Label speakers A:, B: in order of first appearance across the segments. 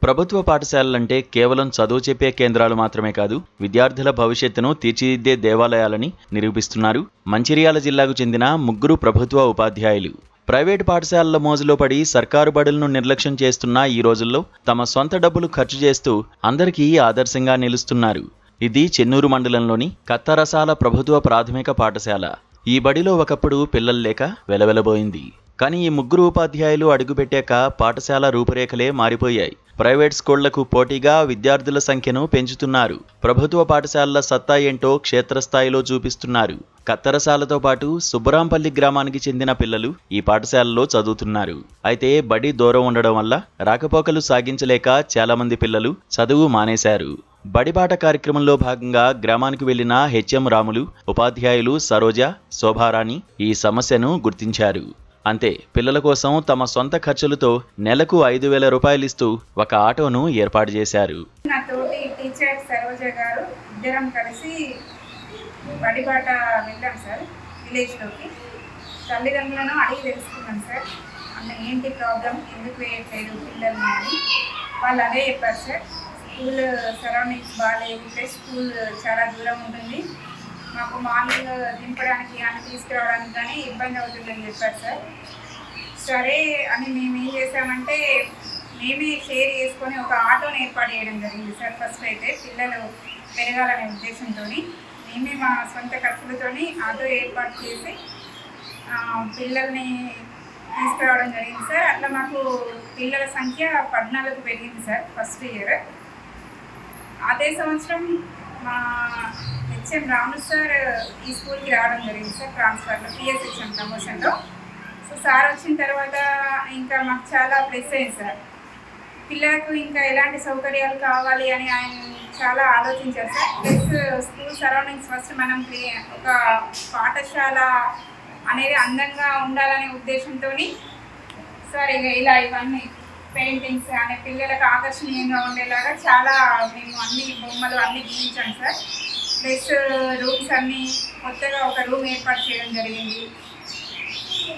A: ప్రభుత్వ పాఠశాలలంటే కేవలం చదువు చెప్పే కేంద్రాలు మాత్రమే కాదు, విద్యార్థుల భవిష్యత్తును తీర్చిదిద్దే దేవాలయాలని నిరూపిస్తున్నారు మంచిర్యాల జిల్లాకు చెందిన ముగ్గురు ప్రభుత్వ ఉపాధ్యాయులు. ప్రైవేటు పాఠశాలల మోజులో పడి సర్కారు బడులను నిర్లక్ష్యం చేస్తున్న ఈ రోజుల్లో తమ సొంత డబ్బులు ఖర్చు చేస్తూ అందరికీ ఆదర్శంగా నిలుస్తున్నారు. ఇది చెన్నూరు మండలంలోని కత్తరసాల ప్రభుత్వ ప్రాథమిక పాఠశాల. ఈ బడిలో ఒకప్పుడు పిల్లలు లేక వెలవెలబోయింది. కానీ ఈ ముగ్గురు ఉపాధ్యాయులు అడుగుపెట్టాక పాఠశాల రూపురేఖలే మారిపోయాయి. ప్రైవేట్ స్కూళ్లకు పోటీగా విద్యార్థుల సంఖ్యను పెంచుతున్నారు. ప్రభుత్వ పాఠశాలల సత్తా ఏంటో క్షేత్రస్థాయిలో చూపిస్తున్నారు. కత్తరసాలతో పాటు సుబ్బరాంపల్లి గ్రామానికి చెందిన పిల్లలు ఈ పాఠశాలలో చదువుతున్నారు. అయితే బడి దూరం ఉండడం వల్ల రాకపోకలు సాగించలేక చాలా మంది పిల్లలు చదువు మానేశారు. బడిబాట కార్యక్రమంలో భాగంగా గ్రామానికి వెళ్లిన హెచ్ఎం రాములు, ఉపాధ్యాయులు సరోజ, శోభారాణి ఈ సమస్యను గుర్తించారు. అంతే, పిల్లల కోసం తమ సొంత ఖర్చులతో నెలకు 5,000 రూపాయలు ఇస్తూ ఒక ఆటోను ఏర్పాటు చేశారు.
B: నా తోటి టీచర్ సరోజ గారు ఇద్దరం కలిసి బడిబాట వెళ్ళాం సార్. విలేజ్లోకి తల్లిదండ్రులను అడిగి తెలుసుకున్నాం సార్. అన్న ఏంటి ప్రాబ్లం, ఎందుకు వేయట్లేదు పిల్లల్ని అని. వాళ్ళు అదే చెప్పారు సార్, స్కూల్ సరౌండింగ్స్ బాగాలేవు, ప్లస్ స్కూల్ చాలా దూరం ఉంటుంది, మాకు మార్నింగ్ దింపడానికి కానీ తీసుకురావడానికి కానీ ఇబ్బంది అవుతుందని చెప్పారు సార్. సరే అని మేము ఏం చేసామంటే మేమే షేర్ చేసుకొని ఒక ఆటోని ఏర్పాటు చేయడం జరిగింది సార్. ఫస్ట్ అయితే పిల్లలు పెరగాలనే ఉద్దేశంతో మేమే మా సొంత ఖర్చులతో ఆటో ఏర్పాటు చేసి పిల్లల్ని తీసుకురావడం జరిగింది సార్. అట్లా మాకు పిల్లల సంఖ్య 14 పెరిగింది సార్ ఫస్ట్ ఇయర్. అదే సంవత్సరం మా హెచ్ఎం రాములు సార్ ఈ స్కూల్కి రావడం జరిగింది సార్, ట్రాన్స్ఫర్లో పిఎస్హెచ్ఎం ప్రమోషన్లో. సో సార్ వచ్చిన తర్వాత ఇంకా మాకు చాలా ప్లస్ అయింది సార్. పిల్లలకు ఇంకా ఎలాంటి సౌకర్యాలు కావాలి అని ఆయన చాలా ఆలోచించారు sir. Plus school surroundings first మనం ఒక పాఠశాల అనేది అందంగా ఉండాలనే ఉద్దేశంతో సార్ ఇలా ఇవన్నీ పెయింటింగ్స్ అనే పిల్లలకు ఆకర్షణీయంగా ఉండేలాగా చాలా మేము అన్ని బొమ్మలు అన్నీ గీయించాం సార్. ప్లస్ రూమ్స్ అన్నీ కొత్తగా ఒక రూమ్ ఏర్పాటు చేయడం జరిగింది.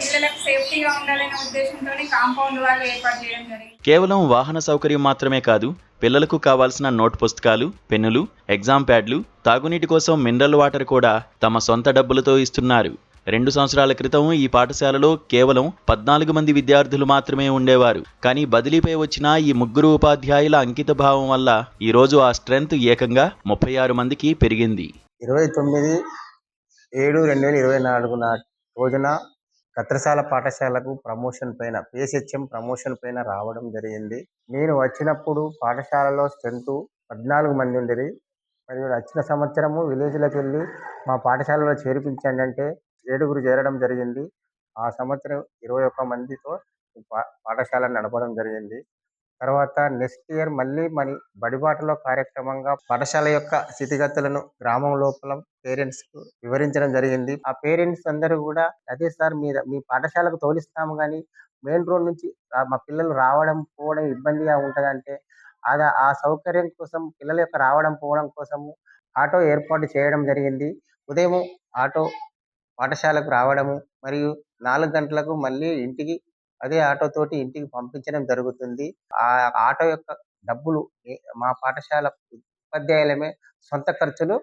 B: పిల్లలకు సేఫ్టీగా ఉండాలనే ఉద్దేశంతో కాంపౌండ్ వాళ్ళు ఏర్పాటు చేయడం జరిగింది.
A: కేవలం వాహన సౌకర్యం మాత్రమే కాదు, పిల్లలకు కావాల్సిన నోట్ పుస్తకాలు, పెన్నులు, ఎగ్జామ్ ప్యాడ్లు, తాగునీటి కోసం మినరల్ వాటర్ కూడా తమ సొంత డబ్బులతో ఇస్తున్నారు. 2 సంవత్సరాల క్రితం ఈ పాఠశాలలో కేవలం 14 మంది విద్యార్థులు మాత్రమే ఉండేవారు. కానీ బదిలీపై వచ్చిన ఈ ముగ్గురు ఉపాధ్యాయుల అంకిత భావం వల్ల ఈ రోజు ఆ స్ట్రెంత్ ఏకంగా 36 మందికి పెరిగింది.
C: 29/7/2024 రోజున కత్రసాల పాఠశాలకు ప్రమోషన్ పైన పిఎస్హెచ్ఎం ప్రమోషన్ పైన రావడం జరిగింది. నేను వచ్చినప్పుడు పాఠశాలలో స్ట్రెంత్ 14 మంది ఉండేది. మరియు వచ్చిన సంవత్సరము విలేజ్లోకి వెళ్ళి మా పాఠశాలలో చేర్పించండి అంటే 7గురు చేరడం జరిగింది. ఆ సంవత్సరం 21 మందితో పాఠశాలను నడపడం జరిగింది. తర్వాత నెక్స్ట్ ఇయర్ మళ్ళీ బడిబాటలో కార్యక్రమంగా పాఠశాల యొక్క స్థితిగతులను గ్రామం లోపల పేరెంట్స్కు వివరించడం జరిగింది. ఆ పేరెంట్స్ అందరూ కూడా అదే సార్ మీ పాఠశాలకు తోలిస్తాము కానీ మెయిన్ రోడ్ నుంచి మా పిల్లలు రావడం పోవడం ఇబ్బందిగా ఉంటుందంటే ఆ సౌకర్యం కోసం పిల్లల యొక్క రావడం పోవడం కోసము ఆటో ఏర్పాటు చేయడం జరిగింది. ఉదయం ఆటో పాఠశాలకు రావడము మరియు 4 గంటలకు మళ్ళీ ఇంటికి అదే ఆటోతోటి ఇంటికి పంపించడం జరుగుతుంది. ఆ ఆటో యొక్క డబ్బులు మా పాఠశాల ఉపాధ్యాయులమే సొంత ఖర్చులు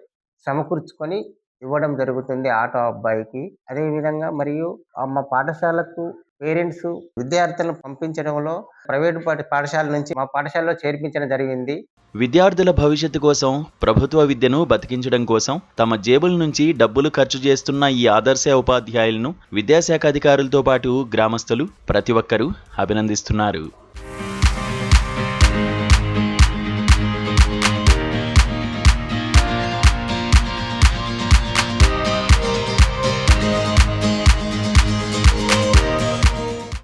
C: సమకూర్చుకొని ఇవ్వడం జరుగుతుంది ఆటో అబ్బాయికి. అదేవిధంగా మరియు మా పాఠశాలకు పేరెంట్స్ విద్యార్థులను పంపించడంలో ప్రైవేటు పాఠశాల నుంచి మా పాఠశాలలో చేర్పించడం జరిగింది.
A: విద్యార్థుల భవిష్యత్తు కోసం, ప్రభుత్వ విద్యను బతికించడం కోసం తమ జేబుల నుంచి డబ్బులు ఖర్చు చేస్తున్న ఈ ఆదర్శ ఉపాధ్యాయులను విద్యాశాఖ అధికారులతో పాటు గ్రామస్తులు ప్రతి ఒక్కరూ అభినందిస్తున్నారు.